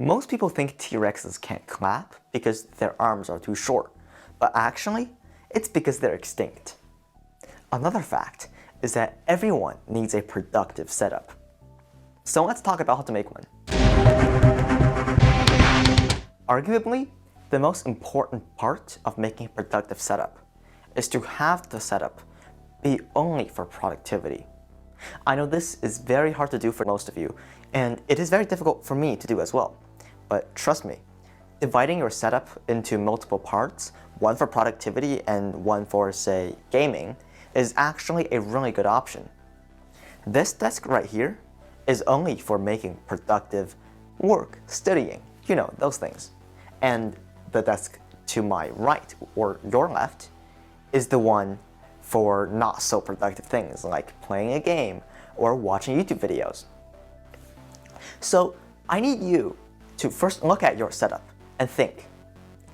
Most people think T-Rexes can't clap because their arms are too short, but actually, it's because they're extinct. Another fact is that everyone needs a productive setup. So let's talk about how to make one. Arguably, the most important part of making a productive setup is to have the setup be only for productivity. I know this is very hard to do for most of you, and it is very difficult for me to do as well. But trust me, dividing your setup into multiple parts, one for productivity and one for, say, gaming, is actually a really good option. This desk right here is only for making productive work, studying, you know, those things. And the desk to my right, or your left, is the one for not so productive things like playing a game or watching YouTube videos. So I need you to first look at your setup and think,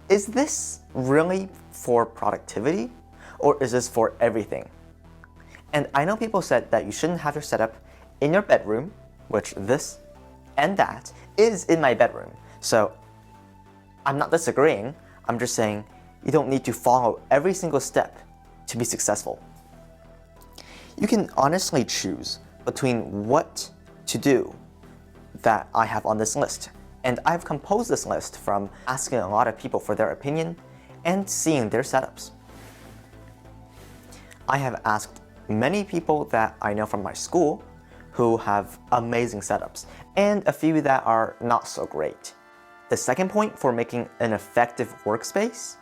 is this really for productivity or is this for everything? And I know people said that you shouldn't have your setup in your bedroom, which this and that is in my bedroom. So I'm not disagreeing, I'm just saying you don't need to follow every single step to be successful. You can honestly choose between what to do that I have on this list. And I've composed this list from asking a lot of people for their opinion and seeing their setups. I have asked many people that I know from my school who have amazing setups, and a few that are not so great. The second point for making an effective workspace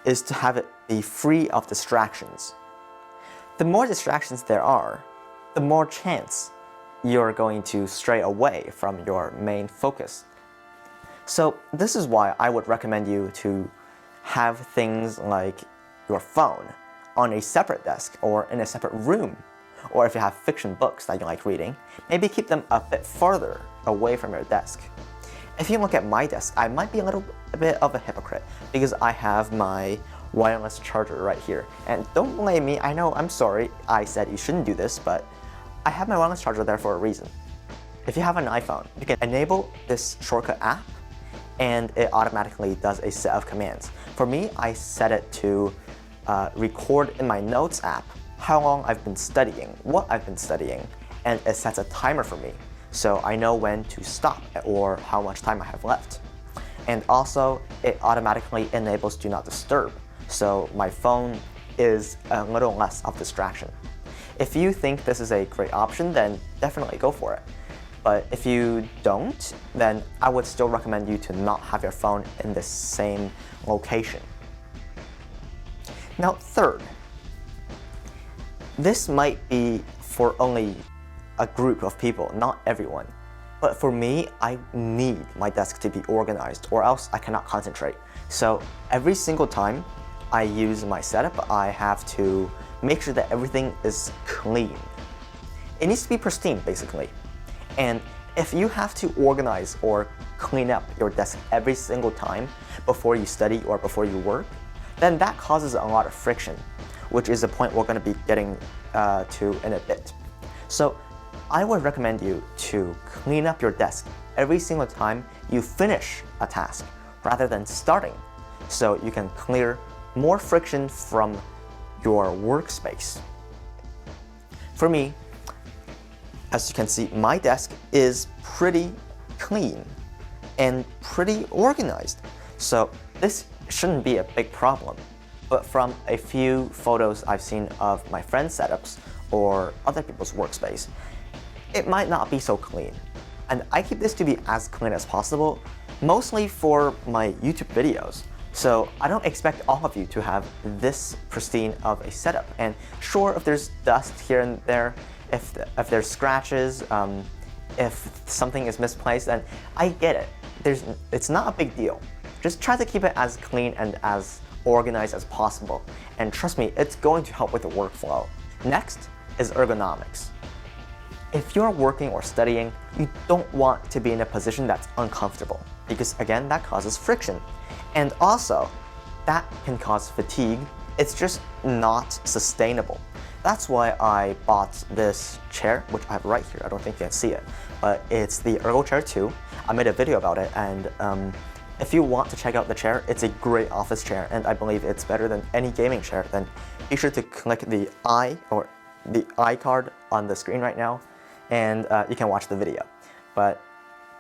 is to have it be free of distractions. The more distractions there are, the more chance you're going to stray away from your main focus. So this is why I would recommend you to have things like your phone on a separate desk or in a separate room. Or if you have fiction books that you like reading, maybe keep them a bit farther away from your desk. If you look at my desk, I might be a little bit of a hypocrite because I have my wireless charger right here. And don't blame me, I know, I'm sorry, I said you shouldn't do this, but I have my wireless charger there for a reason. If you have an iPhone, you can enable this shortcut app and it automatically does a set of commands. For me, I set it to record in my Notes app how long I've been studying, what I've been studying, and it sets a timer for me, so I know when to stop or how much time I have left. And also, it automatically enables Do Not Disturb, so my phone is a little less of distraction. If you think this is a great option, then definitely go for it. But if you don't, then I would still recommend you to not have your phone in the same location. Now, third, this might be for only a group of people, not everyone. But for me, I need my desk to be organized or else I cannot concentrate. So every single time I use my setup, I have to make sure that everything is clean. It needs to be pristine, basically. And if you have to organize or clean up your desk every single time before you study or before you work, then that causes a lot of friction, which is a point we're going to be getting to in a bit. So I would recommend you to clean up your desk every single time you finish a task rather than starting, so you can clear more friction from your workspace. For me, as you can see, my desk is pretty clean and pretty organized, so this shouldn't be a big problem. But from a few photos I've seen of my friends' setups or other people's workspace, it might not be so clean. And I keep this to be as clean as possible, mostly for my YouTube videos. So I don't expect all of you to have this pristine of a setup. And sure, if there's dust here and there, if there's scratches, if something is misplaced, then I get it. It's not a big deal. Just try to keep it as clean and as organized as possible. And trust me, it's going to help with the workflow. Next is ergonomics. If you're working or studying, you don't want to be in a position that's uncomfortable because again, that causes friction. And also, that can cause fatigue. It's just not sustainable. That's why I bought this chair, which I have right here. I don't think you can see it, but it's the Ergo Chair 2. I made a video about it, and if you want to check out the chair, it's a great office chair, and I believe it's better than any gaming chair. Then be sure to click the I card on the screen right now, and you can watch the video. But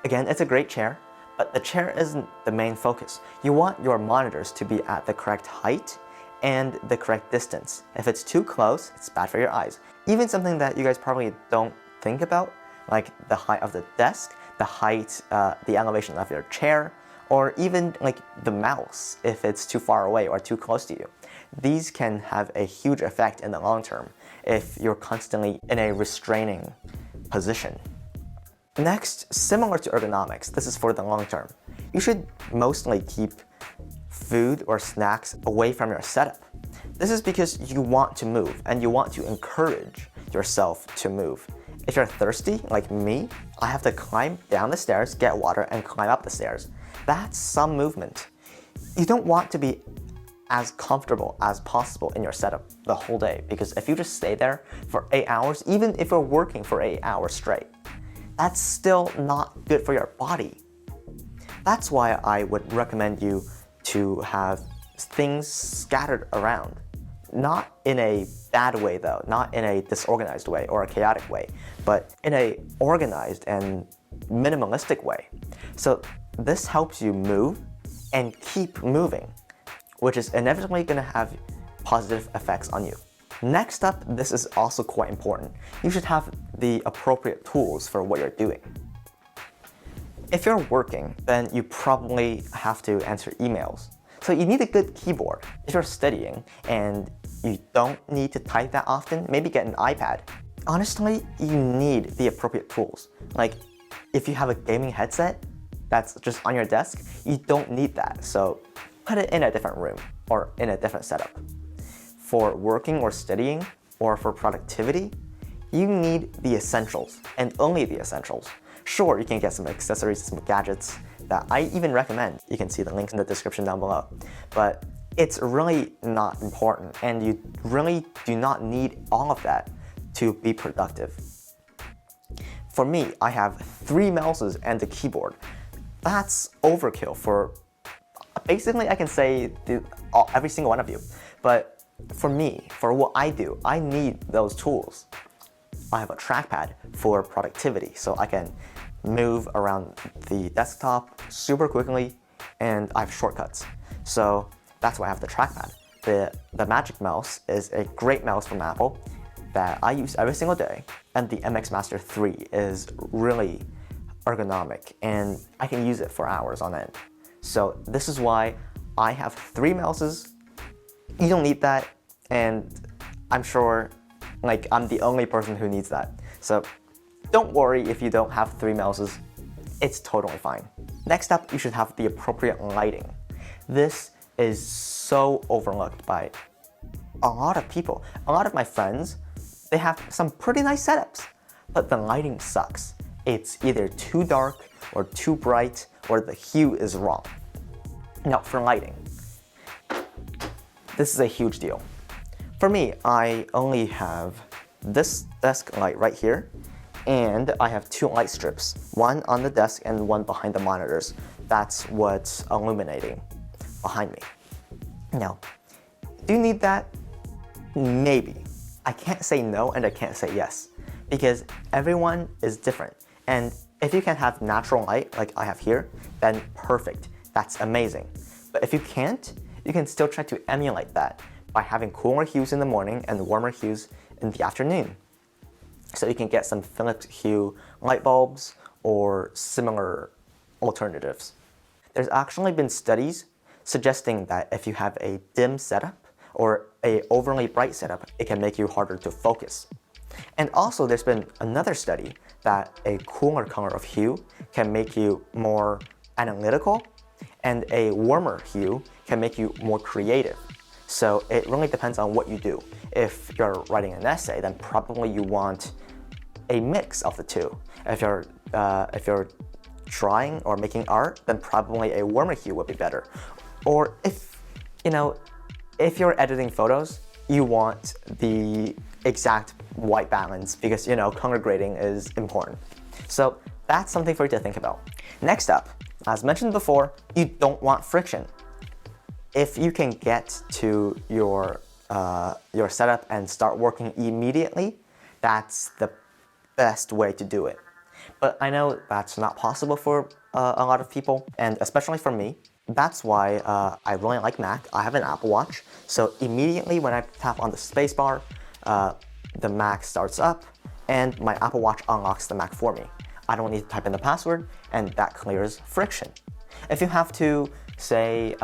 again, it's a great chair, but the chair isn't the main focus. You want your monitors to be at the correct height and the correct distance. If it's too close, it's bad for your eyes. Even something that you guys probably don't think about, like the height of the desk, the height, the elevation of your chair, or even like the mouse if it's too far away or too close to you. These can have a huge effect in the long term if you're constantly in a restraining position. Next, similar to ergonomics, this is for the long term. You should mostly keep food or snacks away from your setup. This is because you want to move and you want to encourage yourself to move. If you're thirsty, like me, I have to climb down the stairs, get water, and climb up the stairs. That's some movement. You don't want to be as comfortable as possible in your setup the whole day, because if you just stay there for 8 hours, even if you're working for 8 hours straight, that's still not good for your body. That's why I would recommend you to have things scattered around. Not in a bad way though, not in a disorganized way or a chaotic way, but in a organized and minimalistic way. So this helps you move and keep moving, which is inevitably going to have positive effects on you. Next up, this is also quite important. You should have the appropriate tools for what you're doing. If you're working, then you probably have to answer emails. So you need a good keyboard. If you're studying and you don't need to type that often, maybe get an iPad. Honestly, you need the appropriate tools. Like if you have a gaming headset that's just on your desk, you don't need that. So put it in a different room or in a different setup. For working or studying or for productivity, you need the essentials and only the essentials. Sure, you can get some accessories, some gadgets that I even recommend. You can see the links in the description down below. But it's really not important, and you really do not need all of that to be productive. For me, I have 3 mouses and a keyboard. That's overkill for basically, I can say every single one of you. But for me, for what I do, I need those tools. I have a trackpad for productivity, so I can move around the desktop super quickly, and I have shortcuts. So that's why I have the trackpad. The Magic Mouse is a great mouse from Apple that I use every single day, and the MX Master 3 is really ergonomic, and I can use it for hours on end. So this is why I have 3 mouses. You don't need that, and I'm sure I'm the only person who needs that. So don't worry if you don't have 3 mouses, it's totally fine. Next up, you should have the appropriate lighting. This is so overlooked by a lot of people. A lot of my friends, they have some pretty nice setups, but the lighting sucks. It's either too dark or too bright, or the hue is wrong. Now for lighting, this is a huge deal. For me, I only have this desk light right here, and I have 2 light strips, one on the desk and one behind the monitors. That's what's illuminating behind me. Now, do you need that? Maybe. I can't say no and I can't say yes, because everyone is different. And if you can have natural light like I have here, then perfect. That's amazing. But if you can't, you can still try to emulate that by having cooler hues in the morning and warmer hues in the afternoon. So you can get some Philips Hue light bulbs or similar alternatives. There's actually been studies suggesting that if you have a dim setup or a overly bright setup, it can make you harder to focus. And also there's been another study that a cooler color of hue can make you more analytical, and a warmer hue can make you more creative. So it really depends on what you do. If you're writing an essay, then probably you want a mix of the two. If you're drawing or making art, then probably a warmer hue would be better. Or if you're editing photos, you want the exact white balance because color grading is important. So that's something for you to think about. Next up, as mentioned before, you don't want friction. If you can get to your setup and start working immediately, that's the best way to do it. But I know that's not possible for a lot of people, and especially for me. That's why I really like Mac. I have an Apple Watch, so immediately when I tap on the spacebar, the Mac starts up, and my Apple Watch unlocks the Mac for me. I don't need to type in the password, and that clears friction. If you have to, say,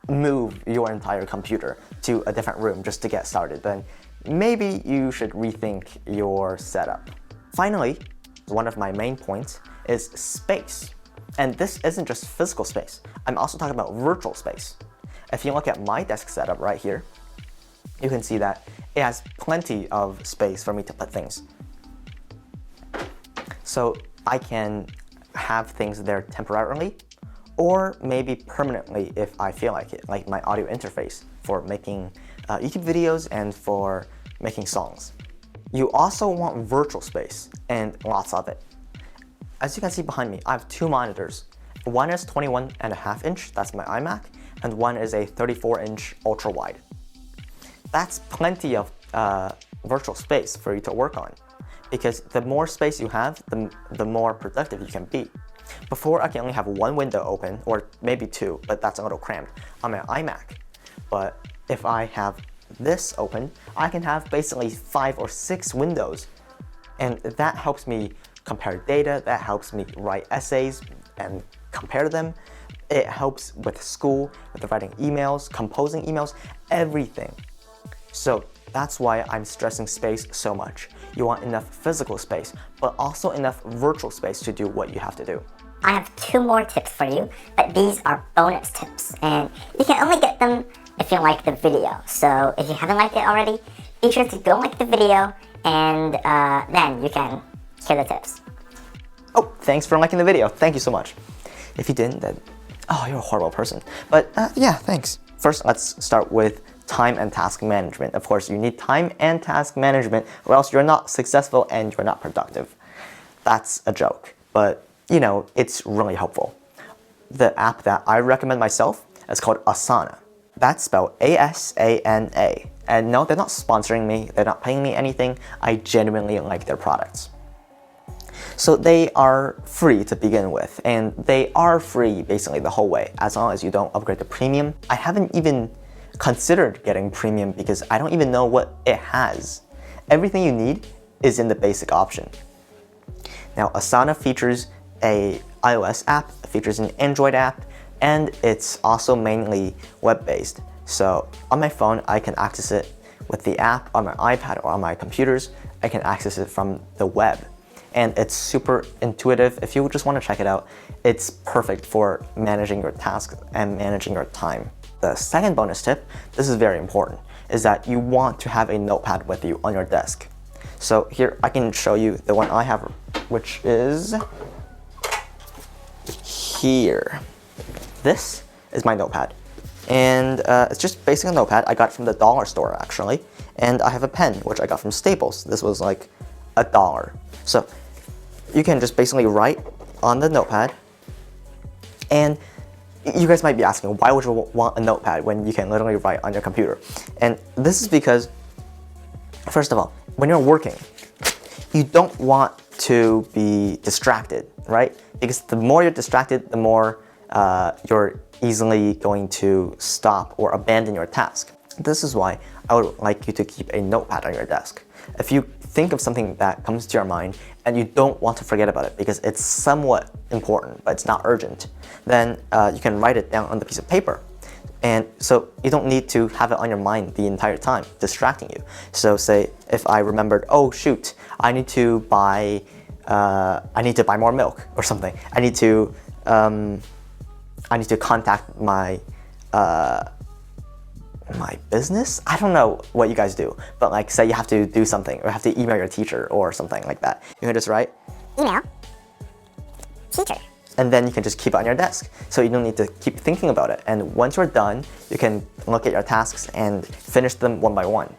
move your entire computer to a different room just to get started, then maybe you should rethink your setup. Finally, one of my main points is space. And this isn't just physical space. I'm also talking about virtual space. If you look at my desk setup right here, you can see that it has plenty of space for me to put things. So I can have things there temporarily, or maybe permanently if I feel like it, like my audio interface for making YouTube videos and for making songs. You also want virtual space, and lots of it. As you can see behind me, I have two monitors. One is 21.5 inch, that's my iMac, and one is a 34-inch ultra-wide. That's plenty of virtual space for you to work on, because the more space you have, the more productive you can be. Before, I can only have one window open, or maybe two, but that's a little cramped on my iMac. But if I have this open, I can have basically 5 or 6 windows, and that helps me compare data, that helps me write essays and compare them. It helps with school, with writing emails, composing emails, everything. So that's why I'm stressing space so much. You want enough physical space, but also enough virtual space to do what you have to do. I have 2 more tips for you, but these are bonus tips, and you can only get them if you like the video. So if you haven't liked it already, be sure to go like the video, and then you can hear the tips. Oh, thanks for liking the video. Thank you so much. If you didn't, then, oh, you're a horrible person. But yeah, thanks. First, let's start with time and task management. Of course, you need time and task management, or else you're not successful and you're not productive. That's a joke, but you know, it's really helpful. The app that I recommend myself is called Asana. That's spelled A-S-A-N-A. And no, they're not sponsoring me, they're not paying me anything. I genuinely like their products. So they are free to begin with, and they are free basically the whole way, as long as you don't upgrade to premium. I haven't even considered getting premium because I don't even know what it has. Everything you need is in the basic option. Now, Asana features an iOS app, it features an Android app, and it's also mainly web-based. So on my phone, I can access it with the app. On my iPad or on my computers, I can access it from the web. And it's super intuitive. If you just want to check it out, it's perfect for managing your tasks and managing your time. The second bonus tip, this is very important, is that you want to have a notepad with you on your desk. So here I can show you the one I have, which is here. This is my notepad. And it's just basically a notepad. I got it from the dollar store actually. And I have a pen, which I got from Staples. This was like $1. So you can just basically write on the notepad. And you guys might be asking, why would you want a notepad when you can literally write on your computer? And this is because, first of all, when you're working, you don't want to be distracted, right? Because the more you're distracted, the more you're easily going to stop or abandon your task. This is why I would like you to keep a notepad on your desk. If you think of something that comes to your mind and you don't want to forget about it because it's somewhat important but it's not urgent, then you can write it down on the piece of paper. And so you don't need to have it on your mind the entire time, distracting you. So say if I remembered, oh shoot, I need to buy more milk or something. I need to contact my my business? I don't know what you guys do, but like say you have to do something or have to email your teacher or something like that. You can just write email teacher. And then you can just keep it on your desk. So you don't need to keep thinking about it. And once you're done, you can look at your tasks and finish them one by one.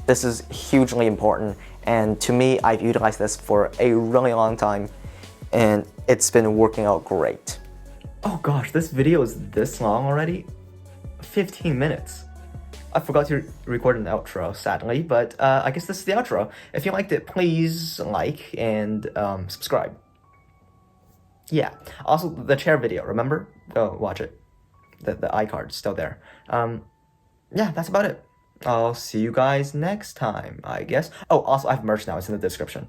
This is hugely important. And to me, I've utilized this for a really long time. and it's been working out great. Oh gosh, this video is this long already? 15 minutes. I forgot to record an outro, sadly, but I guess this is the outro. If you liked it, please like and subscribe. Yeah, also the chair video, remember? Go watch it. The iCard's still there. Yeah, that's about it. I'll see you guys next time, I guess. Oh, also I have merch now, it's in the description.